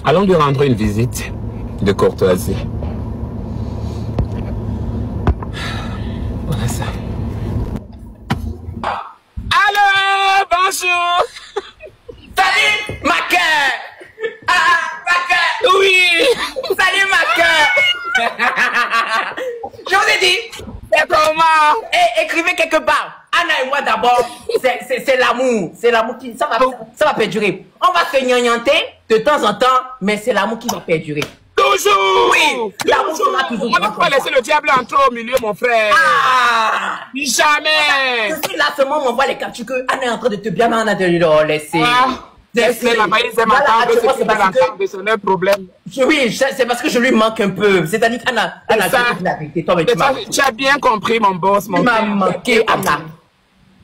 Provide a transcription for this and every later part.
Allons lui rendre une visite de courtoisie. Voilà ça. Allô, bonjour. Salut, ma cœur. Ah, ma cœur. Oui. Salut, ma cœur. Je vous ai dit. C'est comment? Écrivez quelque part. Anna et moi d'abord, c'est l'amour. C'est l'amour qui, ça va perdurer. On va se gnangnander de temps en temps, mais c'est l'amour qui va perdurer. Toujours. Oui, l'amour sera toujours. On ne peut pas laisser le diable entrer au milieu, mon frère. Ah! Jamais. Je suis là seulement, on voit les captures que Anna est en train de te bien en de laisser. Laisse-les là-bas, ils aiment entendre ce qu'ils veulent entendre, c'est un problème. Oui, c'est parce que je lui manque un peu. C'est-à-dire qu'Anna, Anna, la vérité, toi, mais tu as bien compris, mon boss, mon frère. Tu m'as manqué, Anna.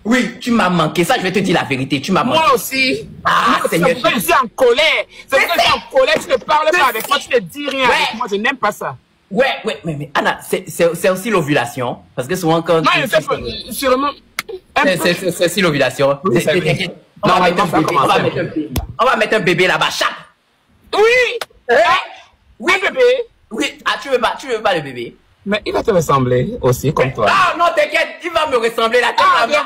Oui, tu m'as manqué. Ça, je vais te dire la vérité. Tu m'as manqué. Moi aussi. Ah, Seigneur. C'est pourquoi je suis en colère. C'est pourquoi je suis en colère. Tu ne parles pas avec moi. Tu ne dis rien avec moi. Je n'aime pas ça. Ouais, mais Anna, c'est aussi l'ovulation. Parce que souvent, quand. Non, sûrement. C'est aussi l'ovulation. Oui, on va mettre un bébé là-bas. Chaque. Oui. Oui, bébé. Oui. Ah, tu veux pas le bébé? Mais il va te ressembler aussi, comme toi. Ah non, t'inquiète, il va me ressembler la tête. Ah, voilà.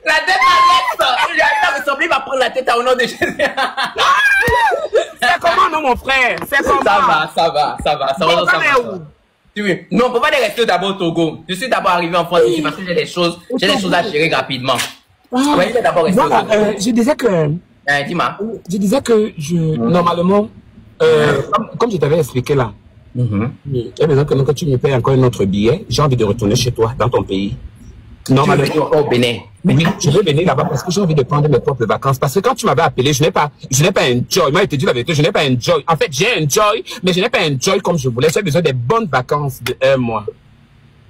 La tête à Lex. Il va ressembler, il va prendre la tête au nom de Jésus. C'est comment, non, mon frère? C'est comment? Ça va. Oui. Non, on peut pas rester d'abord au Togo. Je suis d'abord arrivé en France ici parce que j'ai des choses à gérer rapidement. Ouais, je d'abord rester au Togo. Je disais que... Dis-moi. Je disais que normalement, comme je t'avais expliqué là, il y a besoin que tu me payes encore un autre billet. J'ai envie de retourner chez toi, dans ton pays. Normalement, au Bénin. Oui, je vais venir là-bas parce que j'ai envie de prendre mes propres vacances. Parce que quand tu m'avais appelé, je n'ai pas enjoy. Moi, je te dis la vérité, je n'ai pas enjoy. En fait, j'ai enjoy, mais je n'ai pas enjoy comme je voulais. J'ai besoin des bonnes vacances de 1 mois.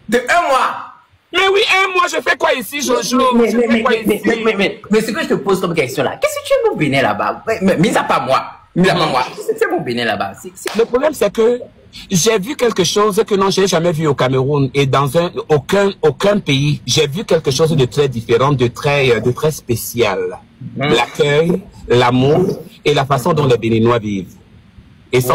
De 1 mois? Mais oui, 1 mois, je fais quoi ici, Jojo? Mais ce que je te pose comme question là, qu'est-ce que tu aimes au Bénin là-bas? Mis à part moi. C'est mon Bénin là-bas. Le problème, c'est que j'ai vu quelque chose que non, j'ai jamais vu au Cameroun et dans aucun pays. J'ai vu quelque chose de très différent, de très spécial. L'accueil, l'amour et la façon dont les Béninois vivent. Et ça,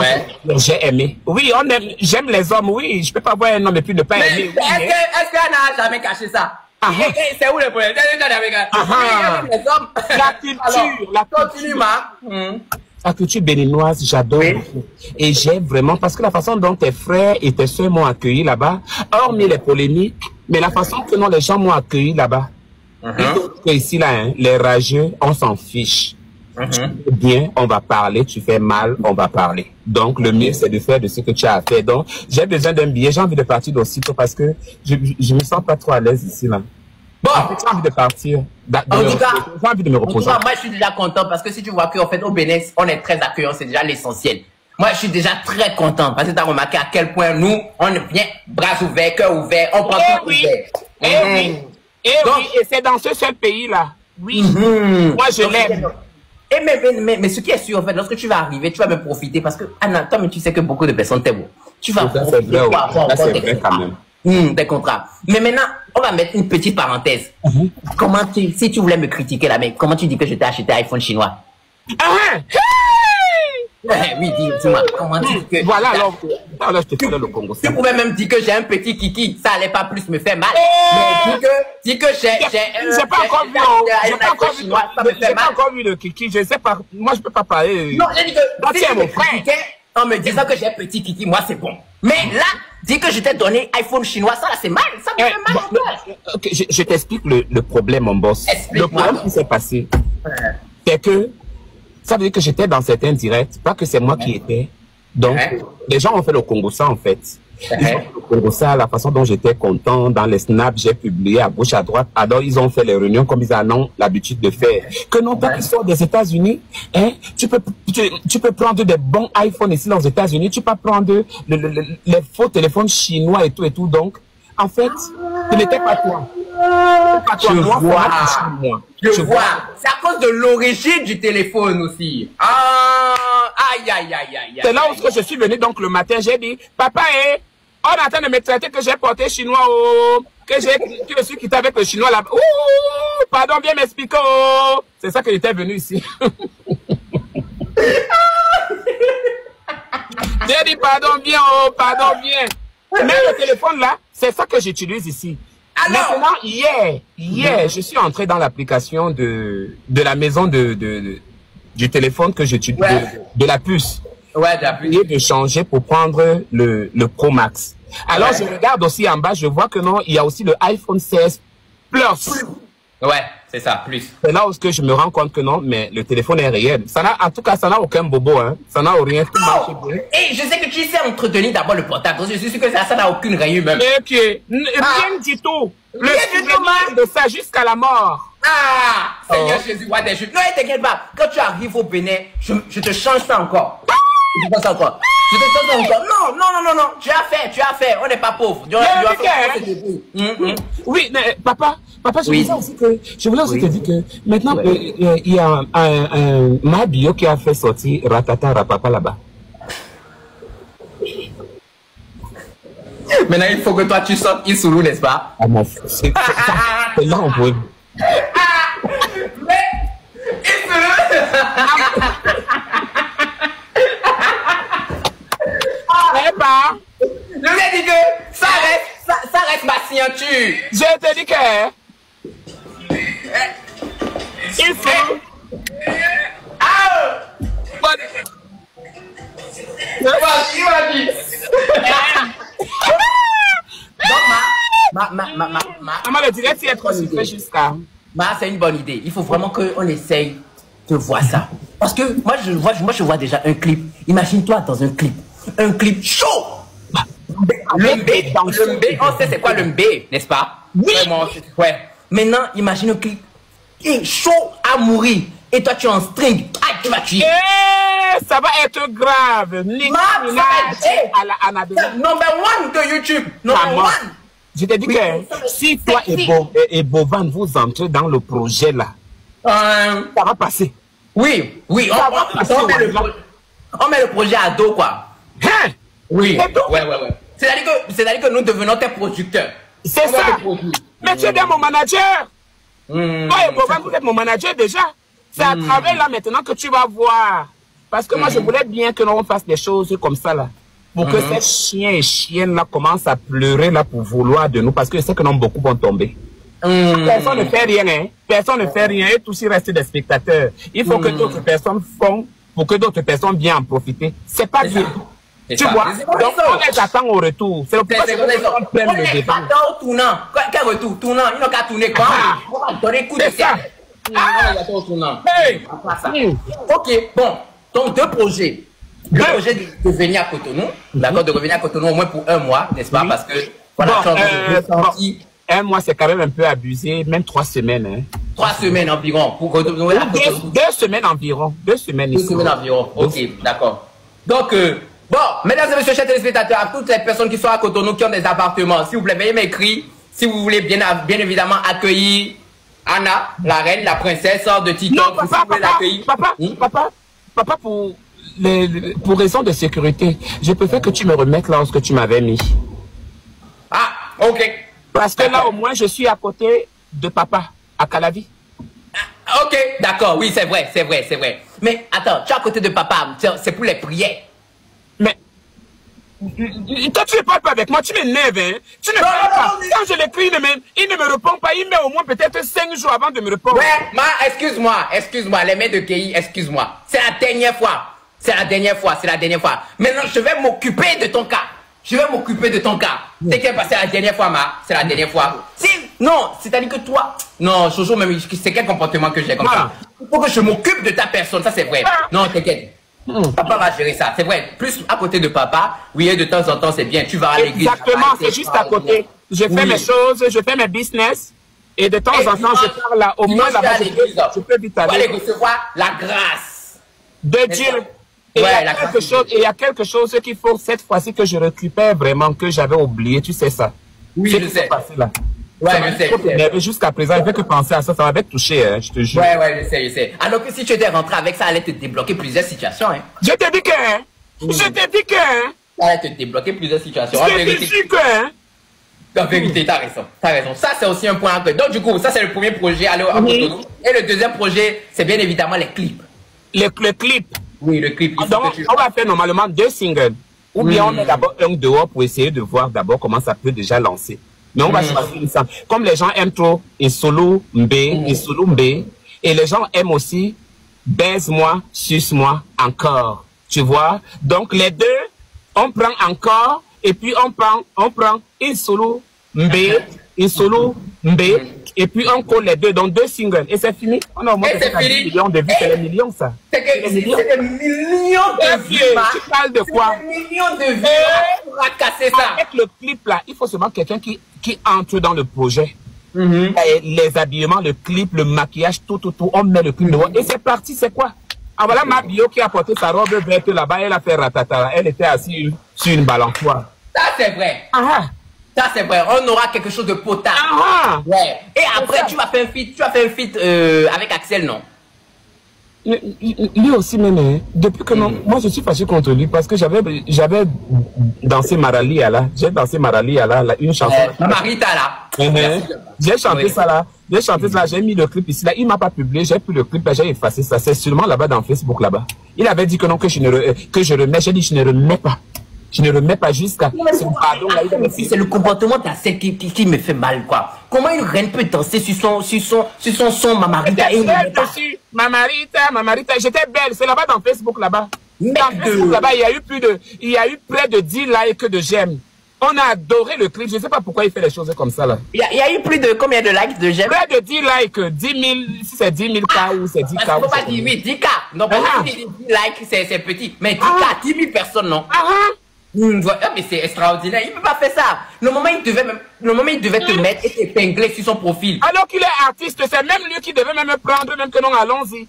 j'ai aimé. Oui, j'aime les hommes, oui. Je peux pas voir un homme et puis ne pas aimer. Oui, est-ce qu'Anna n'a jamais caché ça? C'est où le problème? La culture béninoise, j'adore. Et j'aime vraiment parce que la façon dont tes frères et tes soeurs m'ont accueilli là-bas, hormis les polémiques, mais la façon que les gens m'ont accueilli là-bas. Ici, là, hein, les rageux, on s'en fiche. Tu fais bien, on va parler. Tu fais mal, on va parler. Donc, le mieux, c'est de faire de ce que tu as à faire. Donc, j'ai besoin d'un billet. J'ai envie de partir d'aussitôt parce que je me sens pas trop à l'aise ici, là. Bon, en fait, j'ai envie de partir. J'ai envie de me reposer. Moi, je suis déjà content parce que si tu vois qu'en fait, au Bénin, on est très accueillant, c'est déjà l'essentiel. Moi, je suis déjà très content parce que tu as remarqué à quel point nous, on vient bras ouverts, cœur ouvert, on prend tout ouvert. Et c'est dans ce seul pays-là. Oui. Moi, je l'aime. Mais ce qui est sûr, en fait, lorsque tu vas arriver, tu vas me profiter parce que, Anna, toi, mais tu sais que beaucoup de personnes t'aiment. Tu vas profiter pour avoir des contrats. Mais maintenant, on va mettre une petite parenthèse. Si tu voulais me critiquer là, mais comment tu dis que je t'ai acheté un iPhone chinois? Oui, dis-moi, comment tu dis que... Voilà, alors je te fais le Congo. Tu pouvais même dire que j'ai un petit kiki, ça allait pas plus me faire mal. Mais dis que j'ai pas encore vu le kiki, je sais pas, moi je peux pas parler. Non, j'ai dit que si mon frère, en me disant que j'ai un petit kiki, moi c'est bon. Mais là, dis que je t'ai donné iPhone chinois, ça là c'est mal, ça me fait mal. Je t'explique le problème, mon boss. Le problème qui s'est passé, c'est que ça veut dire que j'étais dans certains directs, pas que c'est moi qui étais. Donc, les gens ont fait le Congo ça en fait. Ils ont fait le Congo ça, la façon dont j'étais content, dans les snaps, j'ai publié à gauche, à droite. Alors, ils ont fait les réunions comme ils en ont l'habitude de faire. Que non, pas qu'ils sortent des États-Unis, hein, tu peux prendre des bons iPhones ici aux États-Unis, tu peux prendre les faux téléphones chinois et tout. Donc, en fait, ce n'était pas toi. Je vois. C'est à cause de l'origine du téléphone aussi. Aïe. C'est là où je suis venu donc le matin, j'ai dit, papa, on est en train de me traiter que j'ai porté chinois, que je suis quitté avec le chinois là. Pardon, viens m'expliquer. C'est ça que j'étais venu ici. pardon bien, oh, pardon bien. Mais le téléphone là, c'est ça que j'utilise ici. Alors, maintenant, hier, je suis entré dans l'application de la maison du téléphone que j'utilise, de la puce. Ouais, de la puce. Et de changer pour prendre le Pro Max. Alors, je regarde aussi en bas, je vois que non, il y a aussi le iPhone 16 Plus. Ouais, c'est ça, plus. C'est là où je me rends compte que non, mais le téléphone est réel. En tout cas, ça n'a aucun bobo, hein. Ça n'a rien. Tout marche bien. Et je sais que tu sais entretenir d'abord le portable. Je suis sûr que ça n'a aucune rayon même. Ok. Rien du tout. Le souvenir de ça jusqu'à la mort. Ah, Seigneur Jésus, what des choses. Non, t'inquiète pas. Quand tu arrives au Bénin, je te change ça encore. Je te change ça encore. Non. Tu as fait. On n'est pas pauvre. Oui, mais papa, je voulais aussi te dire que maintenant, il y a un Mabio qui a fait sortir Ratata Rapapa là-bas. Maintenant, il faut que toi, tu sortes Issoulou, n'est-ce pas? Ah, mon frère, c'est là on peut. Mais, Issoulou! Je vous ai dit que ça reste ma signature. Je te dis que... Il faut... Vas-y. Maman le dirait si être aussi fait jusqu'à... C'est une bonne idée. Il faut vraiment qu'on essaye de voir ça. Parce que moi, je vois déjà un clip. Imagine-toi dans un clip chaud. Le mbé, on sait c'est quoi le mbé, n'est-ce pas? Oui. Ouais. Maintenant, imagine un clip chaud à mourir. Et toi, tu es en string. Ah, tu vas tuer. Ça va être grave. Number one de YouTube. Number one. Je te dis que si toi et Bovan vous entrez dans le projet là, ça va passer. Oui. On met le projet à dos, quoi. Hein? Oui. Ouais. C'est-à-dire que nous devenons tes producteurs. C'est ça. Mais tu es bien mon manager. Toi et Bovan, vous êtes mon manager déjà. C'est à travers là maintenant que tu vas voir. Parce que moi, je voulais bien que l'on fasse des choses comme ça là. Pour que ces chiens et chiennes là commencent à pleurer là pour vouloir de nous. Parce que je sais que non, beaucoup vont tomber. Personne ne fait rien, hein. Personne ne fait rien et tout s'y reste des spectateurs. Il faut que d'autres personnes font pour que d'autres personnes viennent en profiter. C'est pas bien. Tu vois? Donc, on les attend au retour. C'est le problème qu'on prenne le débat. Au tournant. Quel retour? Tournant. Ils n'ont qu'à tourner quoi? On va donner coup de tête. On les attend au tournant. Ok, bon. Donc, deux projets. Le projet de venir à Cotonou. D'accord, de revenir à Cotonou au moins pour un mois, n'est-ce pas? Parce que, voilà, un mois, c'est quand même un peu abusé, même 3 semaines. Hein. 3 semaines environ. Pour Cotonou, 2 semaines environ. 2 semaines ici. 2 semaines environ. Ok, d'accord. Donc, bon, mesdames et messieurs, chers téléspectateurs, à toutes les personnes qui sont à Cotonou, qui ont des appartements, s'il vous plaît, veuillez m'écrire. Si vous voulez bien évidemment accueillir Anna, la reine, la princesse de TikTok. Non, papa, pour raison de sécurité, je préfère que tu me remettes là où que tu m'avais mis. Ah, ok. Parce que là, au moins, je suis à côté de papa, à Calavi. Ok, d'accord, oui, c'est vrai. Mais attends, tu es à côté de papa, c'est pour les prières. Mais, toi, tu ne parles pas avec moi, tu m'énerves, hein. Tu ne parles pas. Quand je l'écris, il ne me répond pas, il met au moins peut-être 5 jours avant de me répondre. Ouais, excuse-moi, les mains de Kéhi, excuse-moi. C'est la dernière fois. Maintenant, je vais m'occuper de ton cas. T'inquiète pas, c'est la dernière fois, c'est la dernière fois. Non, c'est-à-dire que toi, non, Jojo, même, c'est quel comportement que j'ai comme ça? Il faut que je m'occupe de ta personne, ça c'est vrai. Non, t'inquiète. Papa va gérer ça, c'est vrai. Plus à côté de papa, oui, et de temps en temps, c'est bien. Tu vas à l'église. Exactement, c'est juste à côté. Je fais mes choses, je fais mes business. Et de temps en temps, je parle là. Au moins, là-bas, je peux vite aller. Aller recevoir la grâce de Dieu. Et il y a quelque chose qu'il faut cette fois-ci que je récupère vraiment, que j'avais oublié, tu sais ça. Oui, je sais. Là. Ouais, je sais. Jusqu'à présent, il fait que penser à ça, ça m'avait touché, hein, je te jure. Ouais, je sais. Alors que si tu étais rentré avec ça, ça allait te débloquer plusieurs situations, hein. Je t'ai dit que, Ça allait te débloquer plusieurs situations. En vérité, t'as raison. Ça, c'est aussi un point. Donc, du coup, ça, c'est le premier projet à Cotonou. Et le deuxième projet, c'est bien évidemment les clips. Le clip. Oui, le clip. Donc, on va faire normalement 2 singles. Ou bien on met d'abord un dehors pour essayer de voir d'abord comment ça peut déjà lancer. Mais on va choisir une sang. Comme les gens aiment trop Insolo Mbé, Insolo Mbé, et les gens aiment aussi baise-moi, suce-moi, encore. Tu vois? Donc les deux, on prend encore, et puis on prend Insolo Mbé, Insolo Mbé, et puis on colle les deux dans 2 singles. Et c'est fini. On a au moins 10 millions de vues. C'est les millions, ça. C'est des millions de vues. Tu parles de quoi? C'est des millions de vues. On va casser ça. Avec le clip, là, il faut seulement quelqu'un qui entre dans le projet. Et les habillements, le clip, le maquillage, tout, on met le clip devant. Et c'est parti, c'est quoi? Ah voilà ma bio qui a porté sa robe verte là-bas, elle a fait ratata. Elle était assise sur une balançoire. Ça, c'est vrai. Ça, c'est vrai. On aura quelque chose de potable. Ouais. Et après, tu vas faire un feat avec Axel, non? Lui aussi, même, depuis que moi je suis fâché contre lui parce que j'avais dansé Marali là. J'ai dansé Marali là, une chanson. Marita là. J'ai chanté ça là. J'ai mis le clip ici là. Il m'a pas publié, j'ai pris le clip là, j'ai effacé ça. C'est seulement là-bas dans Facebook là-bas. Il avait dit que non, que je remets. J'ai dit je ne remets pas. Je ne remets pas jusqu'à son pardon. C'est le comportement d'Axel qui me fait mal, quoi. Comment une reine peut danser sur son son Mamarita et Mamarita, j'étais belle. C'est là-bas dans Facebook là-bas. Dans Facebook là-bas, il y a eu près de 10 likes de j'aime. On a adoré le clip. Je ne sais pas pourquoi il fait les choses comme ça là. Il y a eu plus de combien de likes de j'aime? Près de 10 likes. 10 000, si c'est 10 000 cas ou c'est 10 cas. Il ne faut pas dire 10 cas. Non, pas 10 likes, c'est petit. Mais 10 cas, 10 000 personnes, non. Mais c'est extraordinaire. Il ne peut pas faire ça. Le moment il devait te mettre et t'épingler sur son profil. Alors qu'il est artiste, c'est même lui qui devait même me prendre, même que non, allons-y.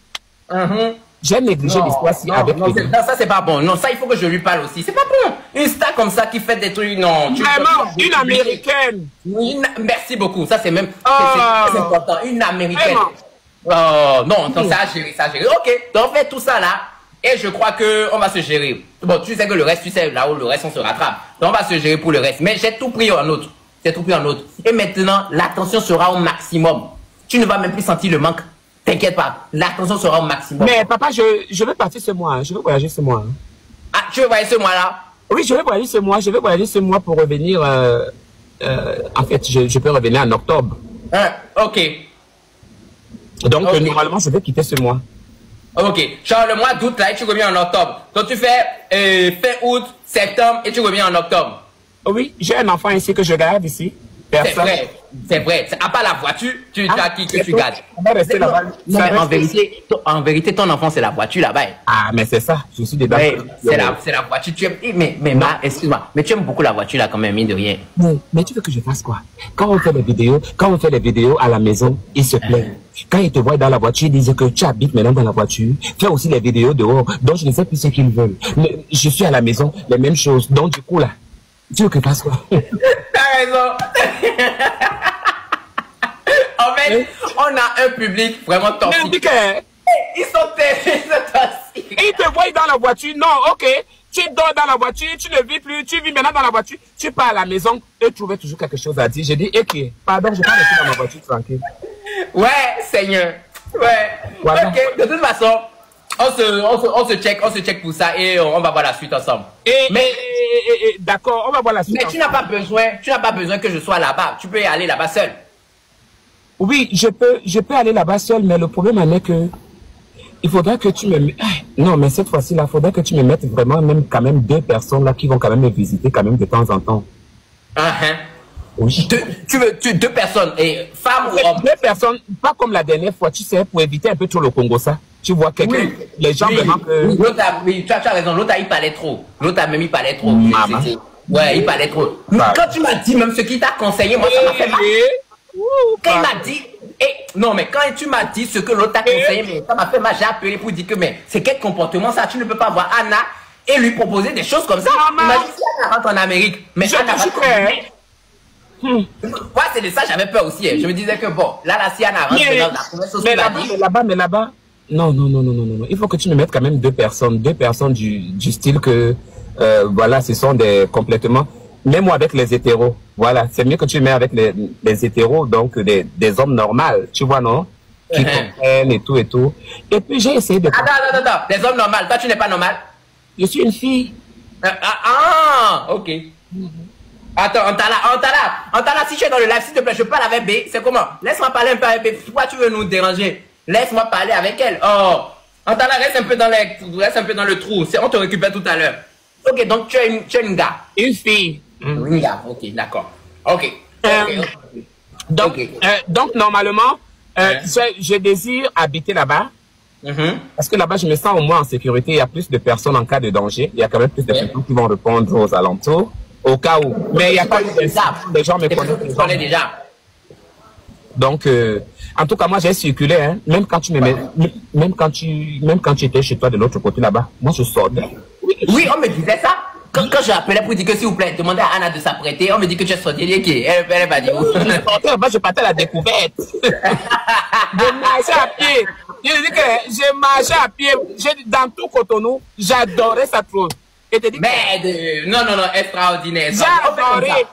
J'ai négligé l'histoire avec non, ça c'est pas bon. Non, ça il faut que je lui parle aussi. C'est pas bon. Une star comme ça qui fait des trucs, non. Vraiment, une américaine. Merci beaucoup. Ça c'est même très important. Une américaine. Non, ça a géré, Ok, donc on fait tout ça là. Et je crois qu'on va se gérer. Bon, tu sais que le reste, tu sais, là où le reste, on se rattrape. Donc, on va se gérer pour le reste. Mais j'ai tout pris en autre. Et maintenant, l'attention sera au maximum. Tu ne vas même plus sentir le manque. T'inquiète pas. L'attention sera au maximum. Mais papa, je vais partir ce mois. Je vais voyager ce mois. Ah, tu veux voyager ce mois-là? Oui, je vais voyager ce mois. Je vais voyager ce mois pour revenir. En fait, je peux revenir en octobre. Ok. Donc, normalement, je vais quitter ce mois. Ok, genre le mois d'août là et tu reviens en octobre. Donc tu fais fin août, septembre et tu reviens en octobre. Oui, j'ai un enfant ici que je garde ici. C'est vrai. À part la voiture, tu as qui que tu gardes. On va rester là-bas. Non, mais en vérité, ton enfant c'est la voiture là-bas. Ah, mais c'est ça. Je suis dedans. C'est la voiture. Tu aimes. Mais excuse-moi. Mais tu aimes beaucoup la voiture là quand même, mine de rien. Mais tu veux que je fasse quoi? Quand on fait les vidéos à la maison, ils se plaignent. Quand ils te voient dans la voiture, ils disent que tu habites maintenant dans la voiture. Fais aussi les vidéos dehors. Donc je ne sais plus ce qu'ils veulent. Mais je suis à la maison, les mêmes choses. Donc du coup là, tu veux que je fasse quoi? T'as raison. En fait, on a un public vraiment toxique. Ils sont toxiques. Et ils te voient dans la voiture. Non, ok. Tu dors dans la voiture, tu ne vis plus, tu vis maintenant dans la voiture. Tu pars à la maison et trouver toujours quelque chose à dire. J'ai dit, ok, pardon, je vais pas rester dans ma voiture tranquille. Ouais, Seigneur. Ouais. Voilà. Ok, de toute façon, on se check pour ça et on va voir la suite ensemble. D'accord, on va voir la suite. Mais tu n'as pas besoin que je sois là-bas. Tu peux y aller là-bas seul. Oui, je peux aller là-bas seul, mais le problème en est que il faudra que tu me... Non, mais cette fois-ci, là, il faudra que tu me mettes vraiment quand même 2 personnes là qui vont quand même me visiter quand même de temps en temps. Oui. Tu veux 2 personnes, et femmes ou hommes? 2 personnes, pas comme la dernière fois, tu sais, pour éviter un peu trop le Congo, ça. Tu vois, quelqu'un, les gens vraiment que... Oui, tu as raison, l'autre, il parlait trop. L'autre, même, il parlait trop. Ouais, il parlait trop. Quand tu m'as dit même ce qu'il t'a conseillé, moi, ça m'a fait mal. Quand il m'a dit... non, mais quand tu m'as dit ce que l'autre t'a conseillé, mais ça m'a fait mal, j'ai appelé pour dire que, mais c'est quel comportement ça? Tu ne peux pas voir Anna et lui proposer des choses comme ça. Imagine si Anna rentre en Amérique. Mais Anna rentre en Amérique. Moi, c'est de ça, j'avais peur aussi. Je me disais que bon, là, si Anna rentre, c'est la première chose qu'il a dit. Mais là-bas, non. Il faut que tu me mettes quand même 2 personnes. 2 personnes du style que, voilà, ce sont des complètement... Même moi avec les hétéros, voilà, c'est mieux que tu mets avec les hétéros, donc des hommes normaux, tu vois, non? Qui comprennent et tout. Et puis j'ai essayé de... Attends, des hommes normaux, toi tu n'es pas normal? Je suis une fille. Ok. Attends, Antala, si tu es dans le live, s'il te plaît, je parle avec B. C'est comment? Laisse-moi parler un peu avec B. Pourquoi tu veux nous déranger? Laisse-moi parler avec elle. Oh, Antala, reste un peu dans le trou. On te récupère tout à l'heure. Ok, donc tu es une gars. Une fille. Une gars, ok, d'accord. Ok. Donc, normalement, je désire habiter là-bas. Parce que là-bas, je me sens au moins en sécurité. Il y a plus de personnes en cas de danger. Il y a quand même plus de personnes qui vont répondre aux alentours. Au cas où. Mais il n'y a pas de gens me connaissent déjà. Donc, en tout cas, moi, j'ai circulé, hein. Même quand tu étais chez toi de l'autre côté là-bas, moi, je sortais. Oui, on me disait ça. Quand je l'appelais pour dire que s'il vous plaît, demandez à Anna de s'apprêter, on me dit que tu es sorti. Elle va dire où. Je partais à la découverte. Je marchais à pied. Je marchais à pied. Dans tout Cotonou, j'adorais cette chose. Mais non, extraordinaire. J'adorais.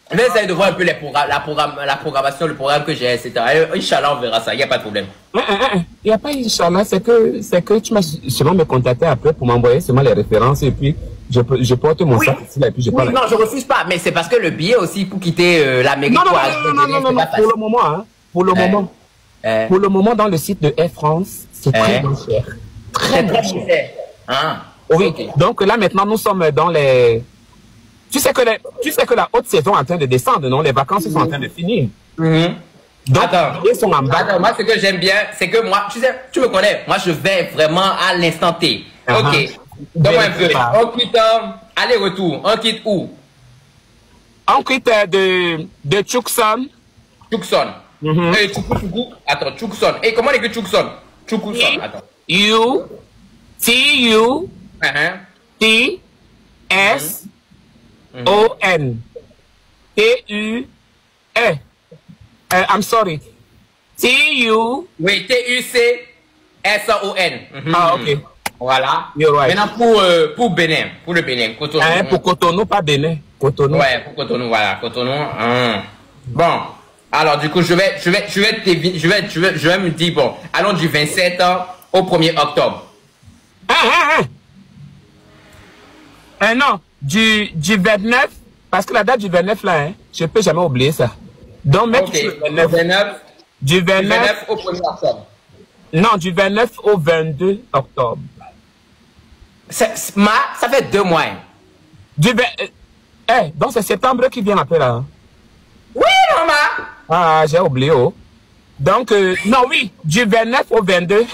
Je vais essayer de voir un peu la programmation, le programme que j'ai, etc. Inch'Allah, on verra ça, il n'y a pas de problème. Il n'y a pas Inch'Allah, c'est que tu m'as seulement me contacter après pour m'envoyer seulement les références et puis je porte mon sac ici là et puis je parle. Non, je refuse pas, mais c'est parce que le billet aussi pour quitter l'Amérique. Non, pour le moment, hein. Pour le moment, dans le site de Air France, c'est très cher. Très cher. Oui, okay. Donc là maintenant nous sommes dans les... Tu sais que la haute saison est en train de descendre, non? Les vacances sont en train de finir. Donc, ils sont en bas. Attends, moi ce que j'aime bien, c'est que moi, tu sais, tu me connais, moi je vais vraiment à l'instant T. Ok. Donne-moi un peu. On quitte aller-retour. On quitte où? On quitte de Tucson. Tucson. Attends, Tucson. Et comment on écrit Tucson? Tucson. Attends. T-U-C-S-O-N. T-U-E. I'm sorry. T-U. Oui, T-U-C-S-O-N. Ok. Voilà. You're right. Maintenant pour Bénin, pour le Bénin, Cotonou. Pour Cotonou, pas Bénin. Cotonou. Ouais, pour Cotonou, voilà, Cotonou. Bon. Alors du coup, je vais me dire bon, allons du 27 au 1er octobre. Non, du 29, parce que la date du 29 là, hein, je peux jamais oublier ça. Donc, même du 29 au 1er octobre. Non, du 29 au 22 octobre. Ça fait 2 mois. Donc c'est septembre qui vient après là. Oui, maman. Ah, j'ai oublié. Oh. Donc, non, oui, du 29 au 22.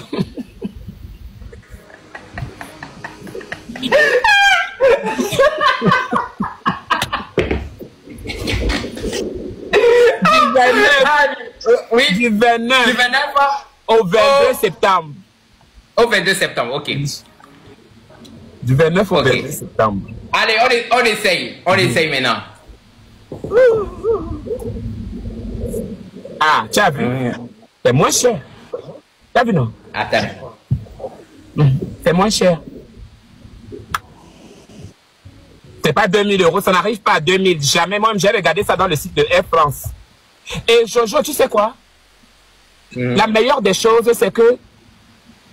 Du 29 au 22 septembre. Au 22 septembre, ok. Du 29 au 22 septembre. Allez, on essaye. On essaye maintenant. Ah, tu as vu? C'est moins cher. Tu as vu, non? Attends. C'est moins cher. C'est pas 2000 €, ça n'arrive pas à 2000. Jamais. Moi, j'ai regardé ça dans le site de Air France. Et Jojo, tu sais quoi? La meilleure des choses, c'est que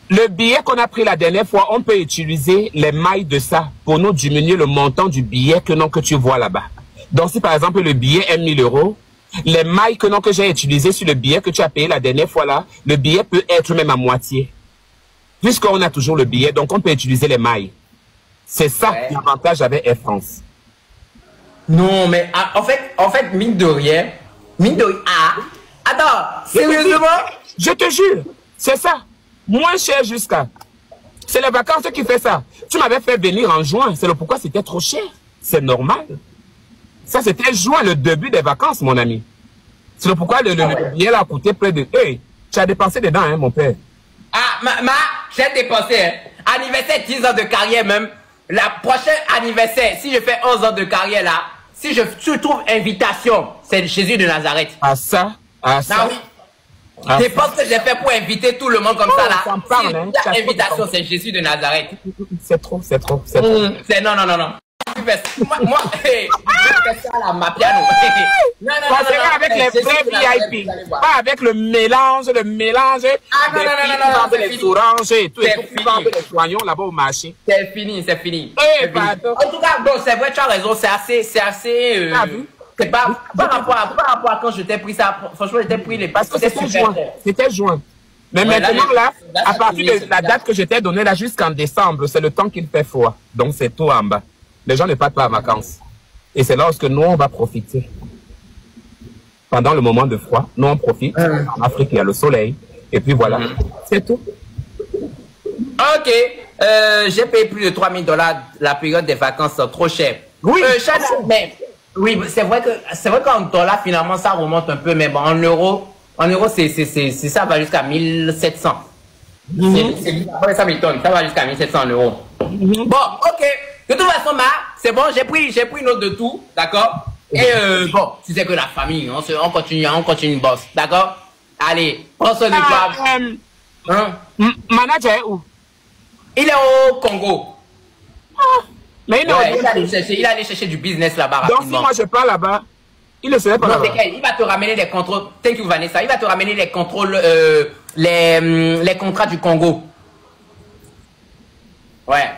le billet qu'on a pris la dernière fois, on peut utiliser les mailles de ça pour nous diminuer le montant du billet que tu vois là-bas. Donc, si par exemple le billet est 1000 €, les mailles que j'ai utilisées sur le billet que tu as payé la dernière fois là, le billet peut être même à moitié. Puisqu'on a toujours le billet, donc on peut utiliser les mailles. C'est ça l'avantage avec Air France. Non, mais en fait, mine de rien, attends, sérieusement? Je te jure, c'est ça. Moins cher jusqu'à. C'est les vacances qui fait ça. Tu m'avais fait venir en juin, c'est le pourquoi c'était trop cher. C'est normal. Ça, c'était juin, le début des vacances, mon ami. C'est le pourquoi le billet a coûté près de... Hey, tu as dépensé dedans, hein, mon père. Ah, j'ai dépensé, hein. Anniversaire, 10 ans de carrière même. La prochaine anniversaire, si je fais 11 ans de carrière là, si je trouve invitation, c'est Jésus de Nazareth. Ah ça? Ah oui. Dépense que j'ai fait pour inviter tout le monde comme ça là. Parle, hein, invitation, c'est Jésus de Nazareth. C'est trop. Non. moi, je fais ça à la piano. Non, avec les vrais VIP, pas avec le mélange. Ah non, les oranges et tout, les soignons là-bas au marché. C'est fini. Pardon. En tout cas, bon, c'est vrai, tu as raison, c'est assez. C'est pas par rapport à quand je t'ai pris ça. Franchement, je t'ai pris les passes. Parce que c'était juin. Mais maintenant, là, à partir de la date que je t'ai donnée, là, jusqu'en décembre, c'est le temps qu'il fait froid. Donc, c'est tout en bas. Les gens ne partent pas en vacances. Et c'est lorsque nous, on va profiter. Pendant le moment de froid, nous, on profite. En Afrique, il y a le soleil. Et puis voilà. C'est tout. Ok. J'ai payé plus de $3000 la période des vacances, trop cher. Oui. Mais, oui, c'est vrai qu'en dollars, finalement, ça remonte un peu. Mais bon, en euros, ça va jusqu'à 1700. C'est ça m'étonne. Ça va jusqu'à 1700 euros. Bon, ok. De toute façon, c'est bon, j'ai pris note de tout, d'accord? Et bon, tu sais que la famille, on continue boss, d'accord? Allez, prends soin de toi. Manager est où? Il est au Congo. Mais il allait chercher du business là-bas. Donc si moi je pars là-bas, il ne serait pas là-bas. Il va te ramener les contrôles. Thank you Vanessa. Il va te ramener les contrôles, les contrats du Congo. Ouais.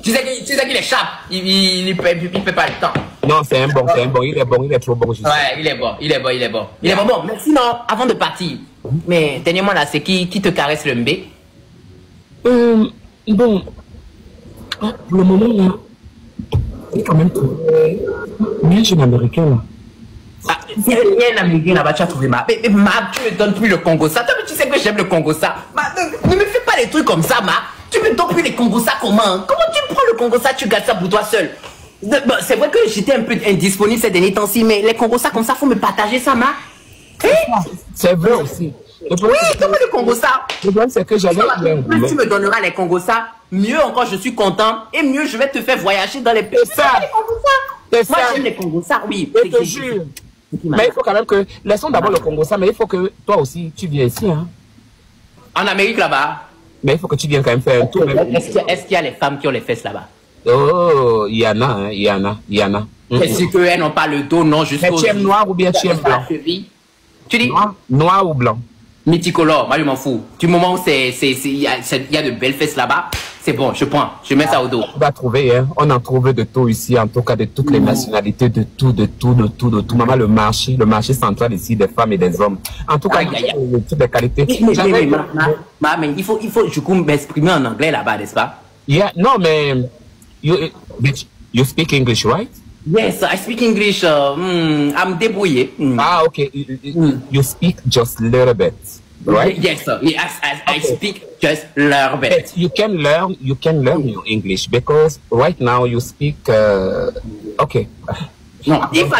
Tu sais qu'il échappe. Il peut pas le temps. Non, c'est un bon. Il est trop bon. Ouais, il est bon. Bon, mais sinon, avant de partir, mais dernièrement là, c'est qui te caresse le mbé? Bon, pour le moment là, c'est quand même trouvé. Mais j'ai un américain là. Il y a un américain là-bas, tu as trouvé ma. Mais tu me donnes plus le Congo ça. Toi, tu sais que j'aime le Congo ça. Ne me fais pas des trucs comme ça, Tu me donnes plus les Congo ça comment? Comment tu prends le Congo ça, tu gardes ça pour toi seul? C'est vrai que j'étais un peu indisponible ces derniers temps-ci, mais les Congo ça comme ça, faut me partager ça, C'est vrai aussi. Oui, comment le Congo ça? Le problème c'est que j'avais. Plus tu me donneras les Congo ça, mieux encore je suis content et mieux je vais te faire voyager dans les pays. C'est ça. Moi j'aime les Congo ça, oui. Je te jure. Mais il faut quand même que laissons d'abord le Congo ça, mais il faut que toi aussi tu viennes ici, hein. En Amérique là-bas. Mais il faut que tu viennes quand même faire un tour. Est-ce qu'il y a les femmes qui ont les fesses là-bas? Oh, il y en a, hein, il y en a. Est-ce qu'elles n'ont pas le dos, non, juste. Mais tu aimes noir ou bien tu aimes blanc? Tu dis? Noir ou blanc? Multicolore, moi je m'en fous. Du moment où il y a de belles fesses là-bas, c'est bon, je prends, je mets ça au dos. On va trouver, hein. On en trouve de tout ici, en tout cas de toutes les nationalités, de tout. Maman, le marché central ici des femmes et des hommes. En tout cas, toutes les qualités. Mais il faut du coup m'exprimer en anglais là-bas, n'est-ce pas? Yeah, non, mais you speak English, right? Yes, I speak English. I'm débrouillé. Ah, okay. You speak just a little bit, right? Yes, sir. Yes, I speak just a little bit. But you can learn your English because right now you speak. Okay. No, if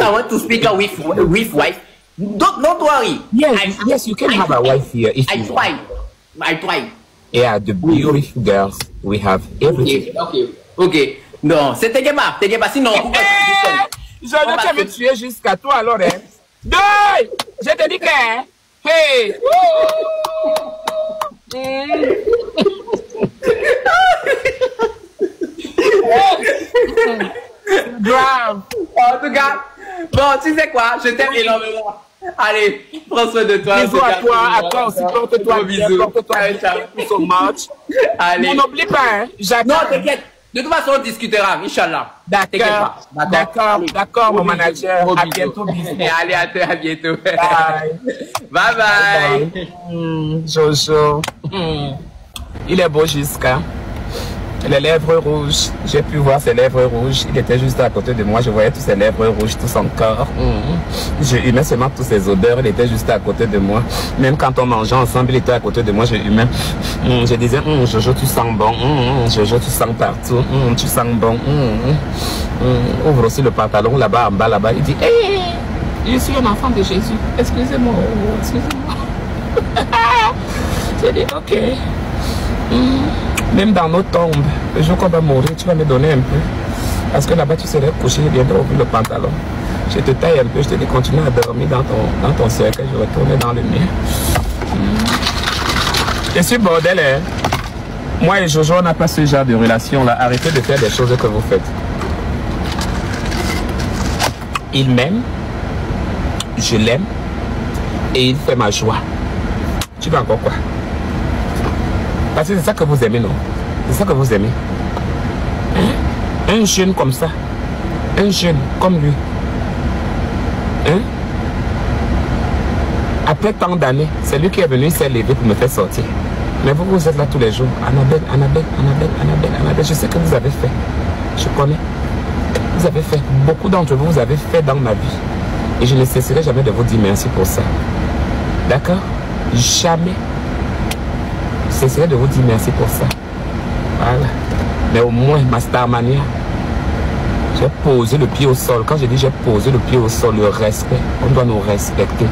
I want to speak with wife, don't worry. Yes, you can have a wife here. If I try. Yeah, the beautiful girls we have everything. Okay. Non, c'est Tegema, sinon... Je vais tuer jusqu'à toi alors, hein. Deux! Je te dis que... Hey! Grave! En tout cas, bon, tu sais quoi, je t'aime énormément. Allez, prends soin de toi. Bisous à toi aussi, porte-toi bien, porte-toi bien, so much. Allez. N'oublie pas, hein, j'attends. Non, t'inquiète. De toute façon, on discutera, Inch'Allah. D'accord, mon manager. À bientôt, bisous. Allez, à bientôt. Bye. Jojo. Il est beau jusqu'à. Les lèvres rouges. J'ai pu voir ses lèvres rouges. Il était juste à côté de moi. Je voyais tous ses lèvres rouges, tout son corps. Je humais seulement toutes ses odeurs. Il était juste à côté de moi. Même quand on mangeait ensemble, il était à côté de moi. Je humais. Je disais, Jojo, tu sens bon. Jojo, tu sens partout. Tu sens bon. Ouvre aussi le pantalon là-bas, en bas, là-bas. Il dit, hey, je suis un enfant de Jésus. Excusez-moi. J'ai dit, ok. Même dans nos tombes, le jour qu'on va mourir, tu vas me donner un peu. Parce que là-bas, tu serais couché, je viendrai ouvrir le pantalon. Je te taille un peu, je te dis, continue à dormir dans ton cercueil, je retourne dans le mien. Je suis bordel, hein. Moi et Jojo, on n'a pas ce genre de relation-là. Arrêtez de faire des choses que vous faites. Il m'aime, je l'aime, et il fait ma joie. Tu veux encore quoi? Parce que c'est ça que vous aimez, non? C'est ça que vous aimez. Hein? Un jeune comme ça. Un jeune comme lui. Hein? Après tant d'années, c'est lui qui est venu, il s'est levé pour me faire sortir. Mais vous, vous êtes là tous les jours. Annabelle, Annabelle, Annabelle, Annabelle, Annabelle. Je sais que vous avez fait. Je connais. Vous avez fait. Beaucoup d'entre vous, vous avez fait dans ma vie. Et je ne cesserai jamais de vous dire merci pour ça. D'accord? Jamais. Je cesserai de vous dire merci pour ça. Voilà. Mais au moins, ma Starmania, j'ai posé le pied au sol. Quand je dis j'ai posé le pied au sol, le respect, on doit nous respecter.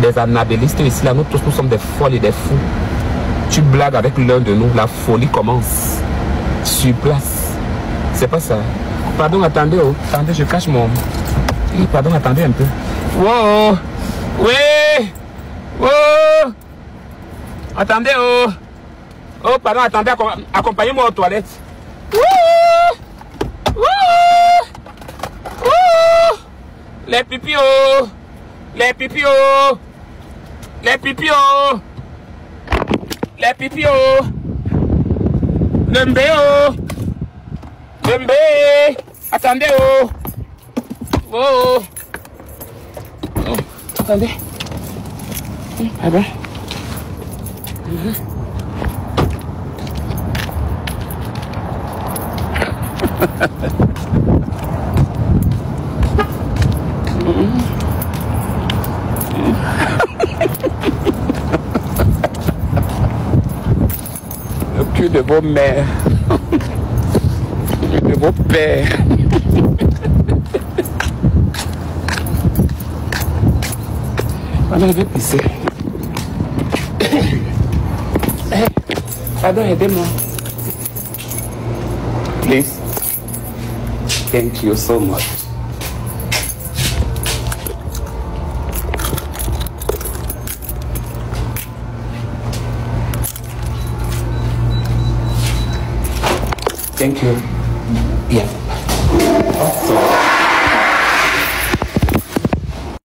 Des anabellistes ici, là, nous tous, nous sommes des folles et des fous. Tu blagues avec l'un de nous, la folie commence. Sur place. C'est pas ça. Pardon, attendez, oh. Attendez, je cache mon... Pardon, attendez un peu. Wow! Oui! Wow! Attendez, oh! Oh, pardon, attendez, accompagnez-moi aux toilettes. Wouh! Wouh! Wouh! Les pipis, oh! Les pipis, oh! Les pipis, oh! Les pipis, oh! Lembe, oh! Lembe! Attendez, oh! Oh! Oh! Attendez. Ah ben. Le cul de vos mères, de vos pères. Voilà, je vais pisser. Pardon, aidez-moi. Please. Thank you so much. Thank you. Yeah. Awesome.